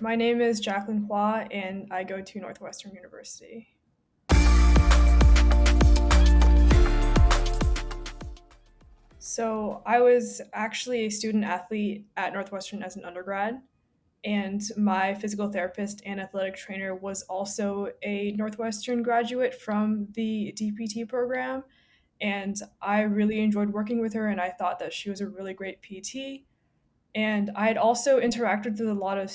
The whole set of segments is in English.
My name is Jacqueline Hua, and I go to Northwestern University. So, I was actually a student athlete at Northwestern as an undergrad, and my physical therapist and athletic trainer was also a Northwestern graduate from the DPT program. And I really enjoyed working with her, and I thought that she was a really great PT. And I had also interacted with a lot of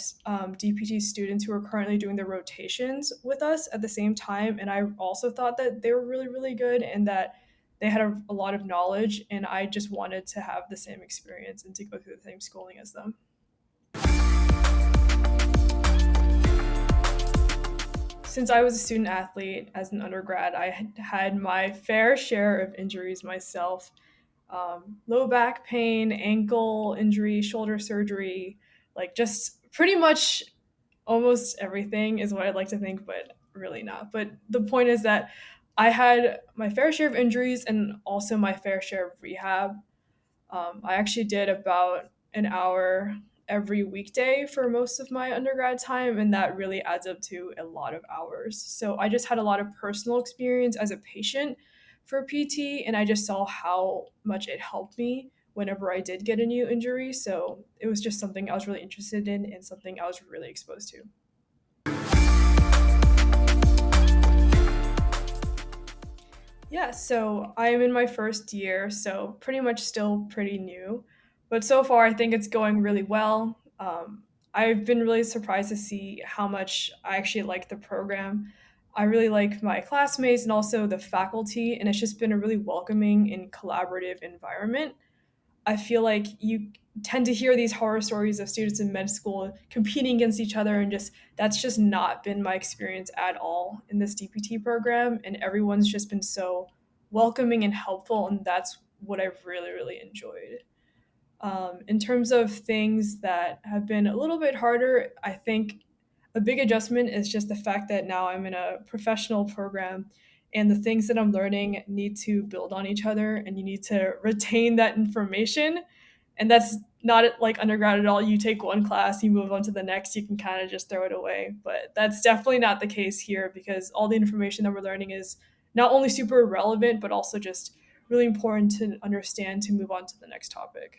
DPT students who are currently doing their rotations with us at the same time. And I also thought that they were really, really good and that they had a lot of knowledge. And I just wanted to have the same experience and to go through the same schooling as them. Since I was a student athlete as an undergrad, I had my fair share of injuries myself. Low back pain, ankle injury, shoulder surgery, like just pretty much almost everything is what I'd like to think, but really not. But the point is that I had my fair share of injuries and also my fair share of rehab. I actually did about an hour every weekday for most of my undergrad time, and that really adds up to a lot of hours. So I just had a lot of personal experience as a patient for PT, and I just saw how much it helped me whenever I did get a new injury. So it was just something I was really interested in and something I was really exposed to. Yeah, so I am in my first year, so pretty much still pretty new. But so far, I think it's going really well. I've been really surprised to see how much I actually like the program. I really like my classmates and also the faculty, and it's just been a really welcoming and collaborative environment. I feel like you tend to hear these horror stories of students in med school competing against each other, and just that's just not been my experience at all in this DPT program. And everyone's just been so welcoming and helpful, and that's what I've really, really enjoyed. In terms of things that have been a little bit harder, I think a big adjustment is just the fact that now I'm in a professional program and the things that I'm learning need to build on each other and you need to retain that information. And that's not like undergrad at all. You take one class, you move on to the next, you can kind of just throw it away. But that's definitely not the case here because all the information that we're learning is not only super relevant, but also just really important to understand to move on to the next topic.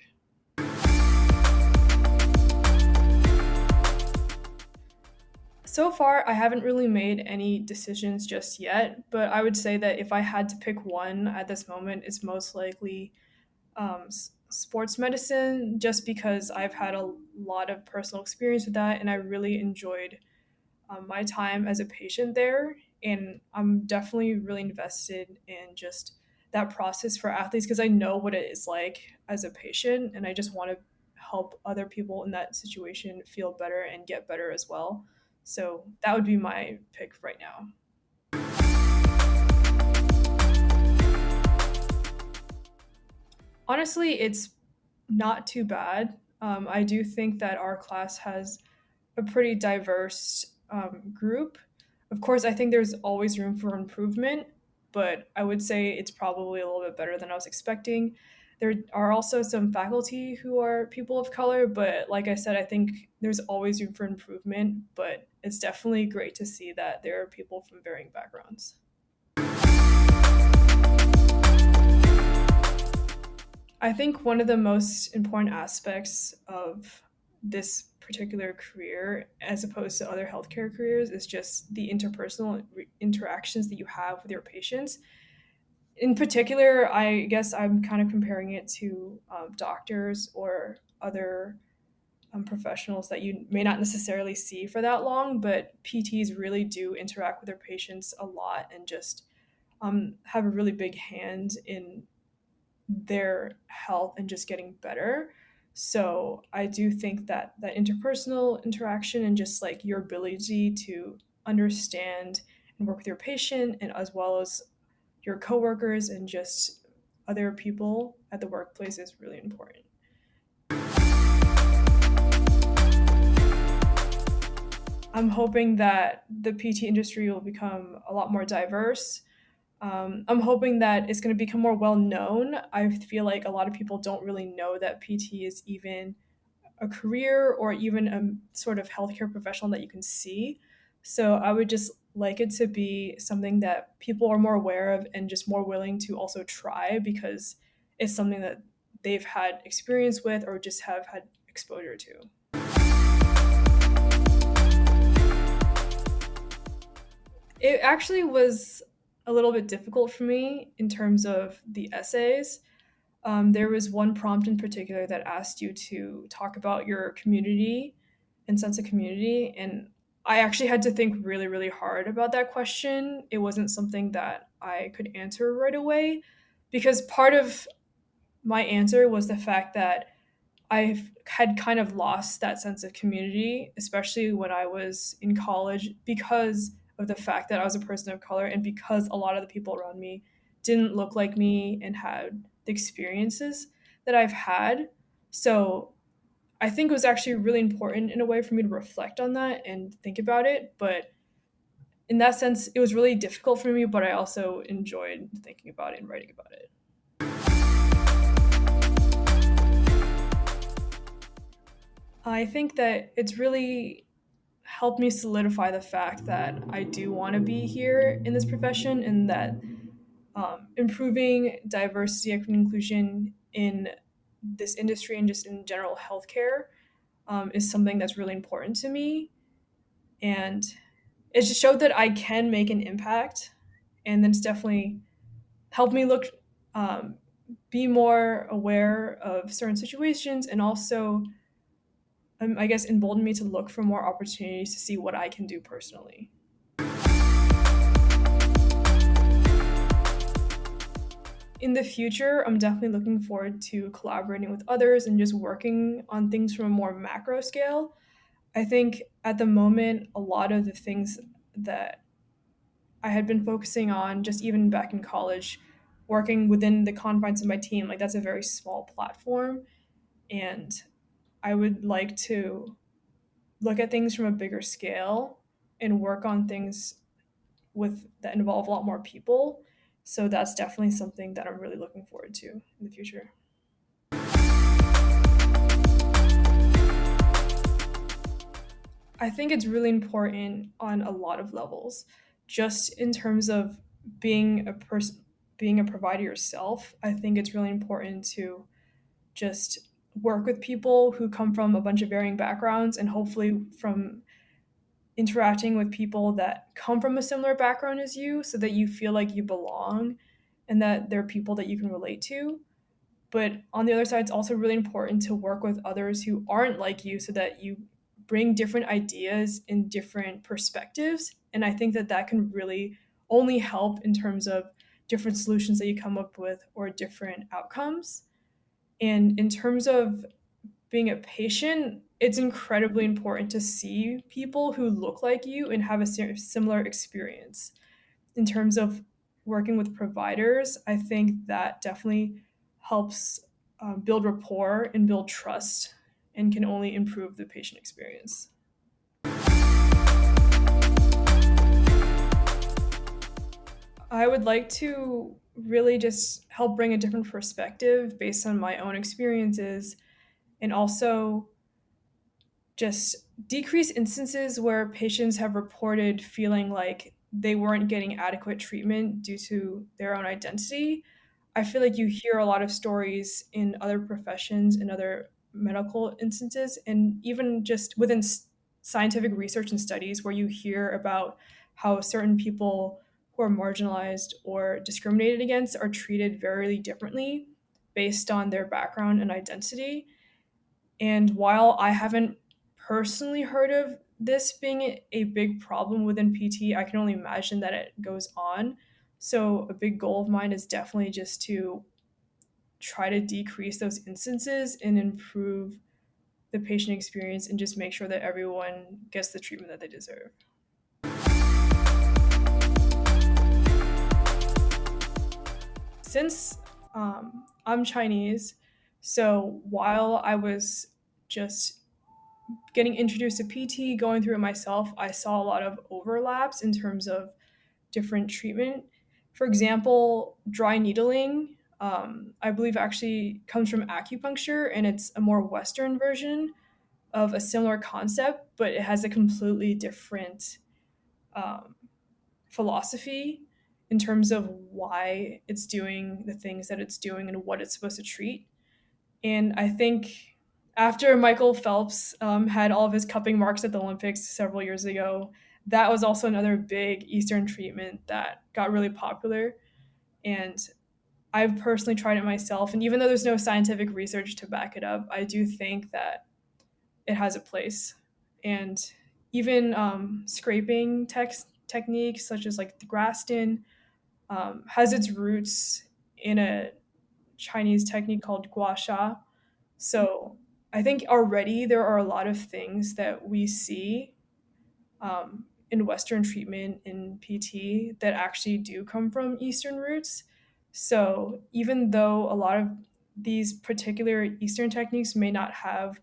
So far, I haven't really made any decisions just yet, but I would say that if I had to pick one at this moment, it's most likely sports medicine, just because I've had a lot of personal experience with that and I really enjoyed my time as a patient there. And I'm definitely really invested in just that process for athletes because I know what it is like as a patient and I just want to help other people in that situation feel better and get better as well. So that would be my pick right now. Honestly, it's not too bad. I do think that our class has a pretty diverse group. Of course, I think there's always room for improvement, but I would say it's probably a little bit better than I was expecting. There are also some faculty who are people of color, but like I said, I think there's always room for improvement, but it's definitely great to see that there are people from varying backgrounds. I think one of the most important aspects of this particular career, as opposed to other healthcare careers, is just the interpersonal interactions that you have with your patients. In particular, I guess I'm kind of comparing it to doctors or other professionals that you may not necessarily see for that long, but PTs really do interact with their patients a lot and just have a really big hand in their health and just getting better. So I do think that that interpersonal interaction and just like your ability to understand and work with your patient and as well as your coworkers and just other people at the workplace is really important. I'm hoping that the PT industry will become a lot more diverse. I'm hoping that it's going to become more well known. I feel like a lot of people don't really know that PT is even a career or even a sort of healthcare professional that you can see. So I would just like it to be something that people are more aware of and just more willing to also try because it's something that they've had experience with or just have had exposure to. It actually was a little bit difficult for me in terms of the essays. There was one prompt in particular that asked you to talk about your community and sense of community. And I actually had to think really, really hard about that question. It wasn't something that I could answer right away because part of my answer was the fact that I had kind of lost that sense of community, especially when I was in college, because of the fact that I was a person of color and because a lot of the people around me didn't look like me and had the experiences that I've had. So I think it was actually really important in a way for me to reflect on that and think about it. But in that sense, it was really difficult for me, but I also enjoyed thinking about it and writing about it. I think that it's really helped me solidify the fact that I do want to be here in this profession and that improving diversity, equity, and inclusion in this industry and just in general healthcare is something that's really important to me. And it just showed that I can make an impact. And then it's definitely helped me um, be more aware of certain situations and also, I guess, emboldened me to look for more opportunities to see what I can do personally. In the future, I'm definitely looking forward to collaborating with others and just working on things from a more macro scale. I think at the moment, a lot of the things that I had been focusing on, just even back in college, working within the confines of my team, like that's a very small platform. And I would like to look at things from a bigger scale and work on things with that involve a lot more people. So that's definitely something that I'm really looking forward to in the future. I think it's really important on a lot of levels, just in terms of being a person, being a provider yourself. I think it's really important to just work with people who come from a bunch of varying backgrounds and hopefully from interacting with people that come from a similar background as you so that you feel like you belong and that they're people that you can relate to. But on the other side, it's also really important to work with others who aren't like you so that you bring different ideas and different perspectives. And I think that that can really only help in terms of different solutions that you come up with or different outcomes. And in terms of being a patient, it's incredibly important to see people who look like you and have a similar experience. In terms of working with providers, I think that definitely helps build rapport and build trust and can only improve the patient experience. I would like to really just help bring a different perspective based on my own experiences and also just decrease instances where patients have reported feeling like they weren't getting adequate treatment due to their own identity. I feel like you hear a lot of stories in other professions and other medical instances, and even just within scientific research and studies, where you hear about how certain people who are marginalized or discriminated against are treated very differently based on their background and identity. And while I haven't personally heard of this being a big problem within PT, I can only imagine that it goes on. So, a big goal of mine is definitely just to try to decrease those instances and improve the patient experience and just make sure that everyone gets the treatment that they deserve. Since I'm Chinese, so while I was just getting introduced to PT, going through it myself, I saw a lot of overlaps in terms of different treatment. For example, dry needling, I believe actually comes from acupuncture and it's a more Western version. of a similar concept, but it has a completely different um, philosophy in terms of why it's doing the things that it's doing and what it's supposed to treat. And I think after Michael Phelps had all of his cupping marks at the Olympics several years ago, that was also another big Eastern treatment that got really popular. And I've personally tried it myself. And even though there's no scientific research to back it up, I do think that it has a place. And even scraping techniques, such as like the Graston, has its roots in a Chinese technique called gua sha. So I think already there are a lot of things that we see in Western treatment in PT that actually do come from Eastern roots. So even though a lot of these particular Eastern techniques may not have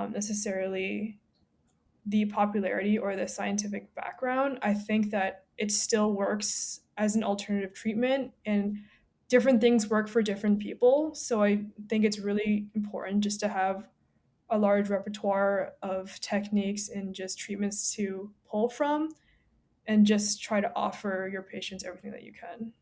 necessarily the popularity or the scientific background, I think that it still works as an alternative treatment, and different things work for different people. So I think it's really important just to have a large repertoire of techniques and just treatments to pull from and just try to offer your patients everything that you can.